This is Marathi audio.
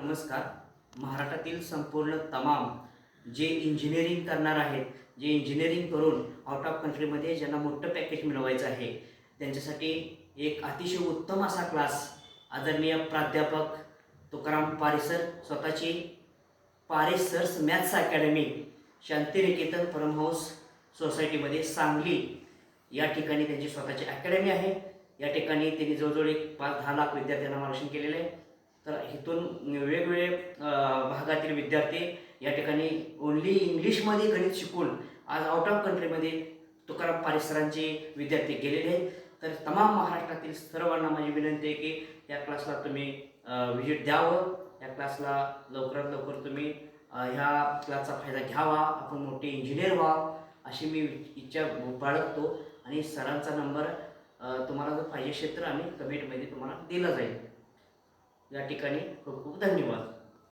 नमस्कार. महाराष्ट्रातील संपूर्ण तमाम जे इंजिनिअरिंग करणार आहेत, जे इंजिनिअरिंग करून आउट ऑफ कंट्रीमध्ये ज्यांना मोठं पॅकेज मिळवायचं आहे, त्यांच्यासाठी एक अतिशय उत्तम असा क्लास आदरणीय प्राध्यापक तुकाराम पारेसर स्वतःची पारेसर्स मॅथ्स अकॅडमी शांतिनिकेतन परमहंस सोसायटीमध्ये सांगली या ठिकाणी त्यांची स्वतःची अकॅडमी आहे. या ठिकाणी त्यांनी जवळजवळ 5-10 लाख विद्यार्थ्यांना मार्गदर्शन केलेलं आहे. तर इथून वेगवेगळे भागातील विद्यार्थी या ठिकाणी ओन्ली इंग्लिशमध्ये गणित शिकून आज आउट ऑफ कंट्रीमध्ये तुकाराम पारेसरांचे विद्यार्थी गेलेले आहेत. तर तमाम महाराष्ट्रातील सर्वांना माझी विनंती आहे की या क्लासला तुम्ही व्हिजिट द्यावं. या क्लासला लवकरात लवकर तुम्ही ह्या क्लासचा फायदा घ्यावा, आपण मोठे इंजिनियर व्हावं अशी मी इच्छा बाळगतो. आणि सरांचा नंबर तुम्हाला जर पाहिजे असेल तर आम्ही कमेंटमध्ये तुम्हाला दिला जाईल. या ठिकाणी खूप खूप धन्यवाद.